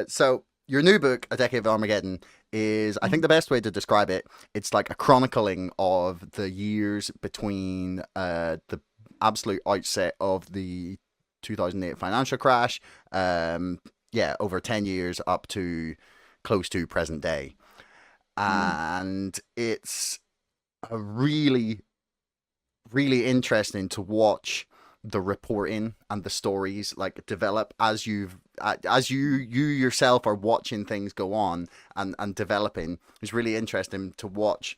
So your new book, A Decade of Armageddon, is, I think, the best way to describe it. It's like a chronicling of the years between the absolute outset of the 2008 financial crash, yeah, over 10 years up to close to present day. And it's a really interesting to watch the reporting and the stories like develop as you yourself are watching things go on and developing. It's really interesting to watch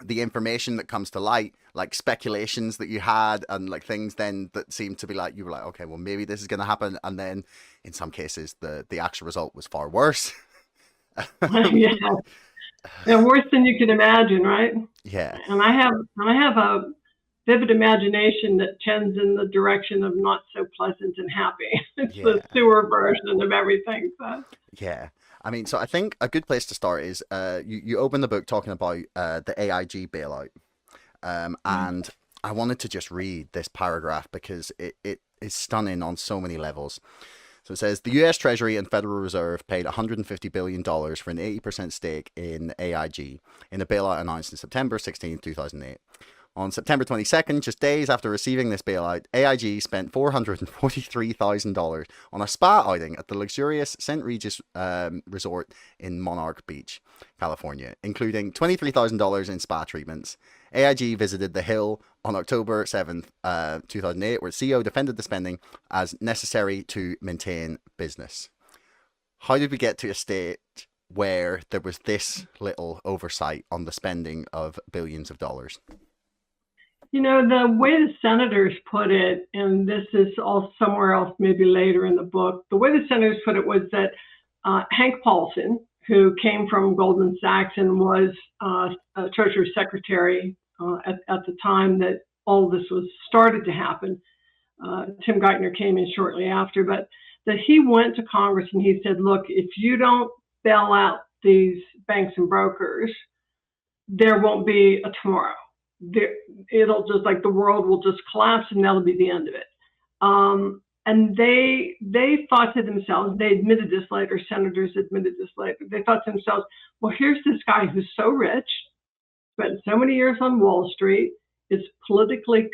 the information that comes to light, like speculations that you had and like things then that seemed to be like, you were like, okay, well, maybe this is going to happen, and then in some cases the actual result was far worse. Yeah, and worse than you could imagine, right? Yeah, And I have a vivid imagination that tends in the direction of not so pleasant and happy. It's the yeah, sewer version of everything. So. yeah. I mean, so I think a good place to start is you open the book talking about the AIG bailout. And I wanted to just read this paragraph because it is stunning on so many levels. So it says the US Treasury and Federal Reserve paid $150 billion for an 80% stake in AIG in a bailout announced in September 16, 2008. On September 22nd, just days after receiving this bailout, AIG spent $443,000 on a spa outing at the luxurious St. Regis resort in Monarch Beach, California, including $23,000 in spa treatments. AIG visited the Hill on October 7th, 2008, where the CEO defended the spending as necessary to maintain business. How did we get to a state where there was this little oversight on the spending of billions of dollars? The way the senators put it, and this is all somewhere else, maybe later in the book, the way the senators put it was that Hank Paulson, who came from Goldman Sachs and was a Treasury Secretary at the time that all of this was started to happen. Tim Geithner came in shortly after, but that he went to Congress and he said, look, if you don't bail out these banks and brokers, there won't be a tomorrow. It'll just like the world will just collapse and that'll be the end of it. And they thought to themselves, they admitted this later, senators admitted this later, they thought to themselves, well, here's this guy who's so rich, spent so many years on Wall Street, is politically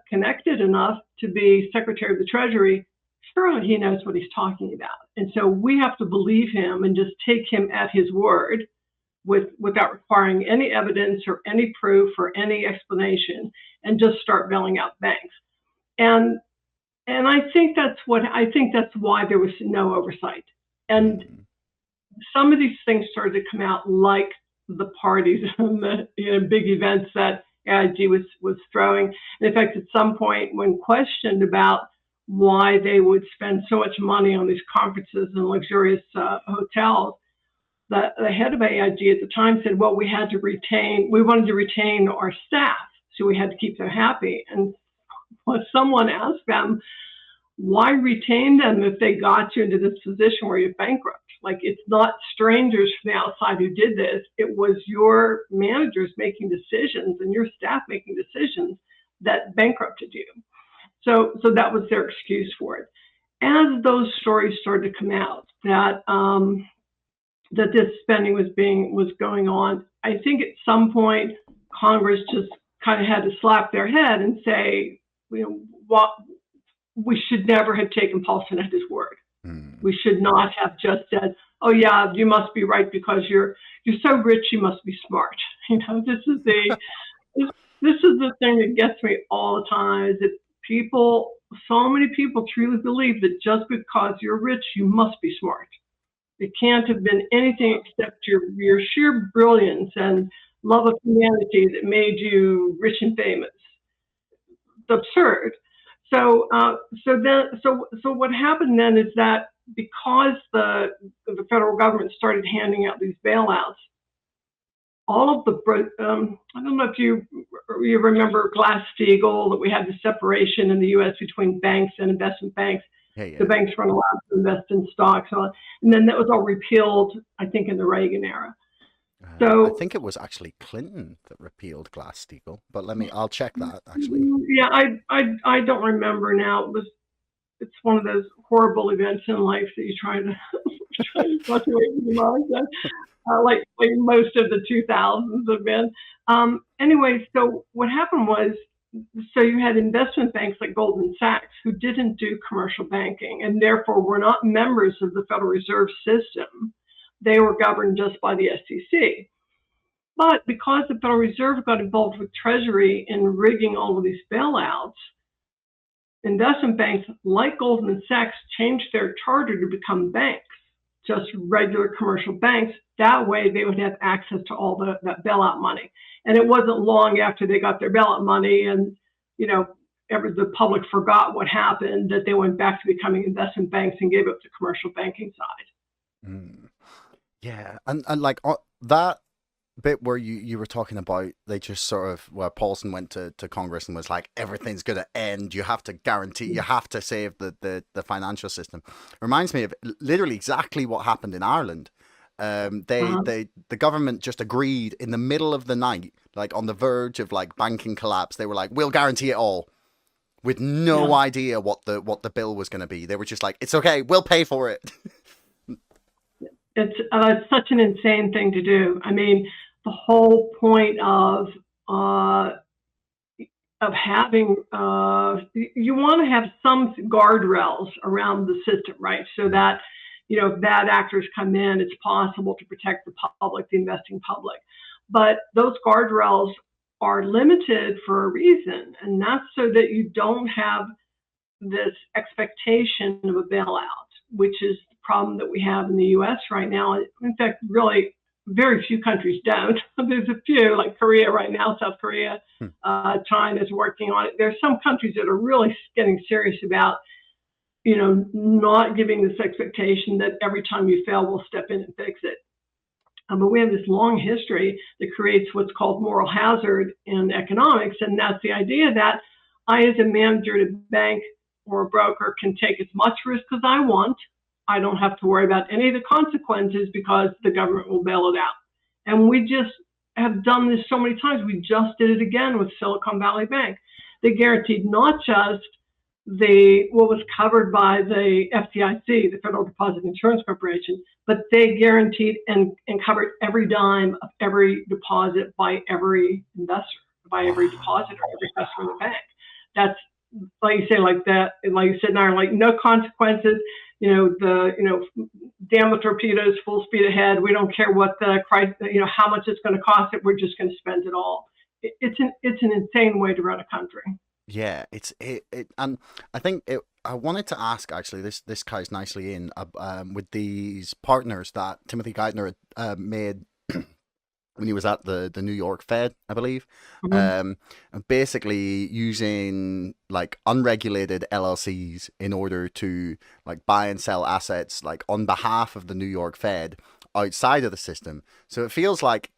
connected enough to be Secretary of the Treasury. Surely he knows what he's talking about. And so we have to believe him and just take him at his word without requiring any evidence or any proof or any explanation, and just start bailing out banks. And I think that's why there was no oversight. And some of these things started to come out, like the parties and the big events that AIG was throwing. And in fact, at some point, when questioned about why they would spend so much money on these conferences and luxurious hotels, the head of AIG at the time said, well, we wanted to retain our staff, so we had to keep them happy. And someone asked them, why retain them if they got you into this position where you're bankrupt? Like, it's not strangers from the outside who did this. It was your managers making decisions and your staff making decisions that bankrupted you. So that was their excuse for it. As those stories started to come out that this spending was going on, I think at some point Congress just kind of had to slap their head and say, what, we should never have taken Paulson at his word. We should not have just said, oh yeah, you must be right because you're so rich, you must be smart. This is the thing that gets me all the time, is that so many people truly believe that just because you're rich, you must be smart. It can't have been anything except your sheer brilliance and love of humanity that made you rich and famous. It's absurd. So what happened then is that because the federal government started handing out these bailouts, all of the I don't know if you remember Glass-Steagall, that we had the separation in the U.S. between banks and investment banks. Yeah. The banks weren't allowed to invest in stocks, and then that was all repealed, I think, in the Reagan era. I think it was actually Clinton that repealed Glass-Steagall, but I'll check that actually. Yeah, I don't remember now. It's one of those horrible events in life that you try to Much away from the mark, like most of the 2000s have been. Anyway, so what happened was, so you had investment banks like Goldman Sachs who didn't do commercial banking and therefore were not members of the Federal Reserve System. They were governed just by the SEC. But because the Federal Reserve got involved with Treasury in rigging all of these bailouts, investment banks like Goldman Sachs changed their charter to become banks, just regular commercial banks. That way they would have access to all that bailout money. And it wasn't long after they got their bailout money and, the public forgot what happened, that they went back to becoming investment banks and gave up the commercial banking side. Mm. Yeah. And like that bit where you were talking about, they just sort of, where Paulson went to Congress and was like, everything's going to end, you have to guarantee, you have to save the financial system, reminds me of literally exactly what happened in Ireland. The government just agreed in the middle of the night, like on the verge of like banking collapse, they were like, we'll guarantee it all, with no idea what the bill was going to be. They were just like, it's okay, we'll pay for it. It's such an insane thing to do. I mean, the whole point of having, you want to have some guardrails around the system, right? So that, if bad actors come in, it's possible to protect the public, the investing public. But those guardrails are limited for a reason, and that's so that you don't have this expectation of a bailout, which is the problem that we have in the U.S. right now. In fact, really, very few countries don't. There's a few, like Korea right now, South Korea, China is working on it. There's some countries that are really getting serious about, not giving this expectation that every time you fail, we'll step in and fix it. But we have this long history that creates what's called moral hazard in economics, and that's the idea that I, as a manager at a bank or a broker, can take as much risk as I want. I don't have to worry about any of the consequences because the government will bail it out. And we just have done this so many times. We just did it again with Silicon Valley Bank. They guaranteed not just what was covered by the FDIC, the Federal Deposit Insurance Corporation, but they guaranteed and covered every dime of every deposit by every investor, by every depositor, every customer in the bank. That's, like you say, like that, like you said, now, like no consequences. Damn the torpedoes, full speed ahead. We don't care what the price, how much it's going to cost it. We're just going to spend it all. It's an insane way to run a country. Yeah, and I think I wanted to ask, actually, this ties nicely in with these partners that Timothy Geithner made when he was at the New York Fed, I believe. Basically using like unregulated LLCs in order to like buy and sell assets like on behalf of the New York Fed outside of the system. So it feels like,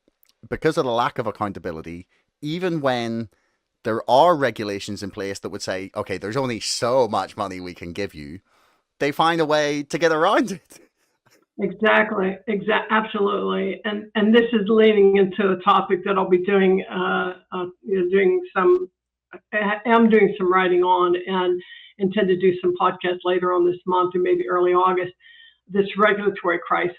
because of the lack of accountability, even when there are regulations in place that would say, okay, there's only so much money we can give you, they find a way to get around it. Exactly. Absolutely. And this is leading into a topic that I'll be doing, doing some writing on, and intend to do some podcasts later on this month or maybe early August, this regulatory crisis.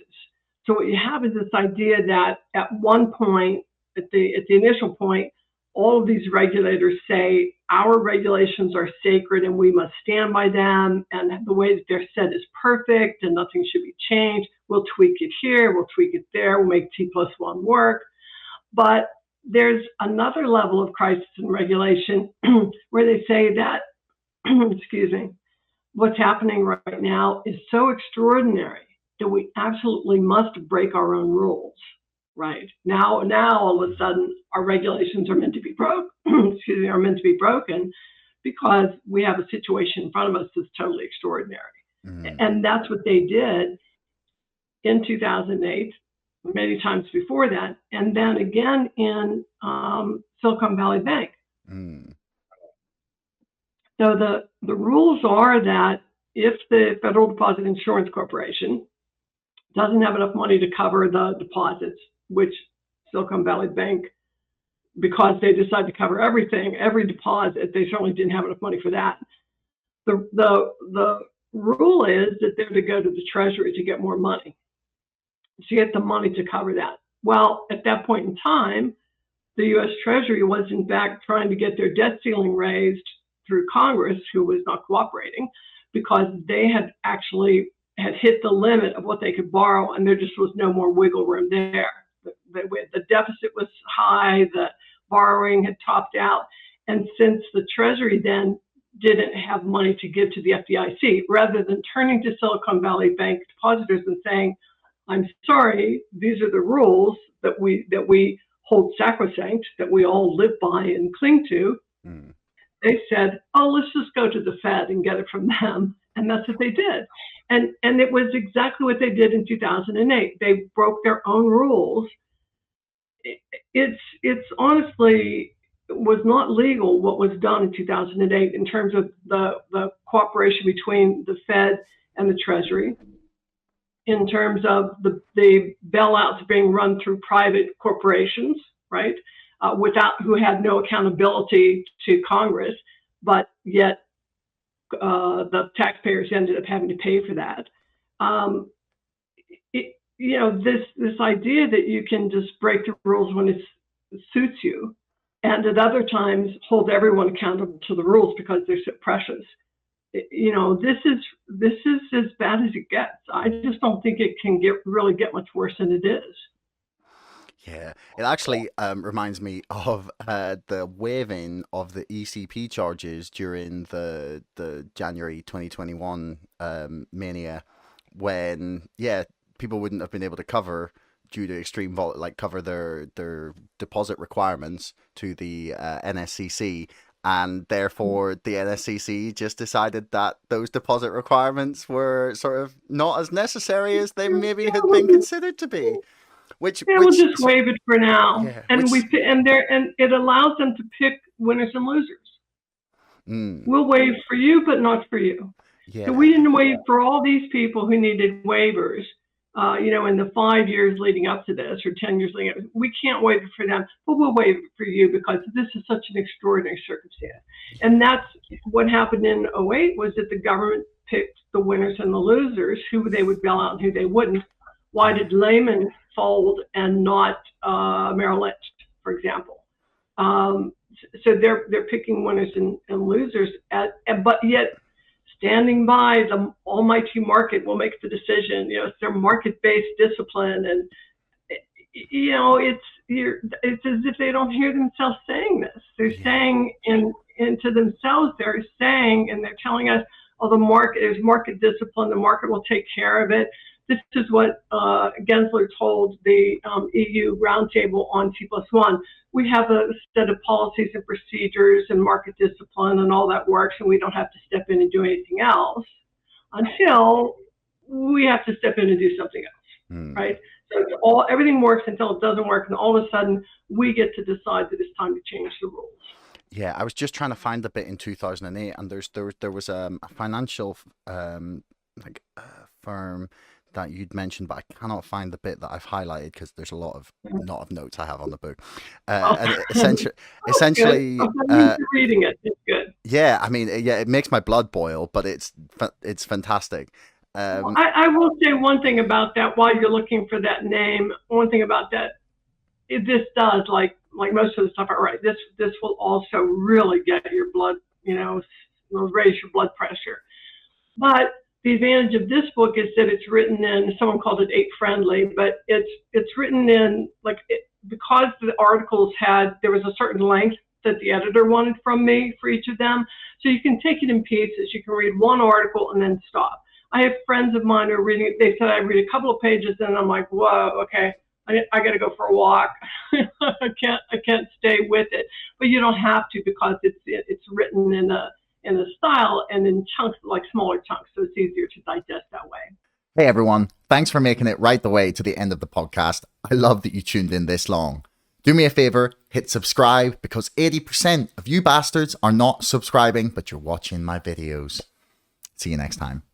So what you have is this idea that at one point, at the initial point, all of these regulators say our regulations are sacred and we must stand by them, and the way that they're set is perfect and nothing should be changed. We'll tweak it here, we'll tweak it there, we'll make T+1 work. But there's another level of crisis and regulation where they say that, excuse me, what's happening right now is so extraordinary that we absolutely must break our own rules. Right now, all of a sudden, our regulations are meant to be broken because we have a situation in front of us that's totally extraordinary. And that's what they did in 2008, many times before that, and then again in Silicon Valley Bank. So the rules are that if the Federal Deposit Insurance Corporation doesn't have enough money to cover the deposits, which Silicon Valley Bank, because they decided to cover everything, every deposit, they certainly didn't have enough money for that. The rule is that they're to go to the Treasury to get more money, to get the money to cover that. Well, at that point in time, the U.S. Treasury was in fact trying to get their debt ceiling raised through Congress, who was not cooperating, because they had actually had hit the limit of what they could borrow, and there just was no more wiggle room there. The deficit was high, the borrowing had topped out, and since the Treasury then didn't have money to give to the FDIC, rather than turning to Silicon Valley Bank depositors and saying, I'm sorry, these are the rules that we hold sacrosanct, that we all live by and cling to, they said, oh, let's just go to the Fed and get it from them. And that's what they did. And it was exactly what they did in 2008. They broke their own rules. It's honestly was not legal what was done in 2008 in terms of the cooperation between the Fed and the Treasury, in terms of the bailouts being run through private corporations, right, who had no accountability to Congress, but yet the taxpayers ended up having to pay for that. This idea that you can just break the rules when it suits you, and at other times hold everyone accountable to the rules because they're so precious. This is as bad as it gets. I just don't think it can really get much worse than it is. Yeah, it actually reminds me of the waiving of the ECP charges during the January 2021 mania, when people wouldn't have been able to cover due to extreme cover their deposit requirements to the NSCC. And therefore, the NSCC just decided that those deposit requirements were sort of not as necessary as they maybe had been considered to be. We'll just waive it for now, and it allows them to pick winners and losers. We'll waive for you, but not for you. Yeah. So we didn't waive for all these people who needed waivers. In the 5 years leading up to this, or 10 years leading up, we can't waive it for them, but we'll waive it for you because this is such an extraordinary circumstance. And that's what happened in 2008, was that the government picked the winners and the losers, who they would bail out and who they wouldn't. Why did Lehman fold and not Merrill Lynch, for example? So they're picking winners and losers, but yet standing by the almighty market will make the decision. It's their market-based discipline, and it's as if they don't hear themselves saying this. They're saying into themselves, they're saying, and they're telling us, oh, there's market discipline, the market will take care of it. This is what Gensler told the EU roundtable on T+1. We have a set of policies and procedures and market discipline, and all that works, and we don't have to step in and do anything else until we have to step in and do something else, right? So everything works until it doesn't work, and all of a sudden we get to decide that it's time to change the rules. Yeah, I was just trying to find the bit in 2008, and there was a financial firm that you'd mentioned, but I cannot find the bit that I've highlighted because there's a lot of notes I have on the book. And essentially, reading it is good. Yeah, I mean, it makes my blood boil, but it's fantastic. I will say one thing about that while you're looking for that name. One thing about that, this does, like most of the stuff I write, this will also really get your blood, will raise your blood pressure. But the advantage of this book is that it's written in, someone called it ape friendly, but it's written in because the articles there was a certain length that the editor wanted from me for each of them. So you can take it in pieces. You can read one article and then stop. I have friends of mine who are reading it. They said I read a couple of pages and I'm like, whoa, okay, I got to go for a walk. I can't stay with it. But you don't have to, because it's written in a style and in chunks, like smaller chunks, so it's easier to digest that way. Hey everyone, thanks for making it right the way to the end of the podcast. I love that you tuned in this long. Do me a favor, hit subscribe, because 80% of you bastards are not subscribing, but you're watching my videos. See you next time.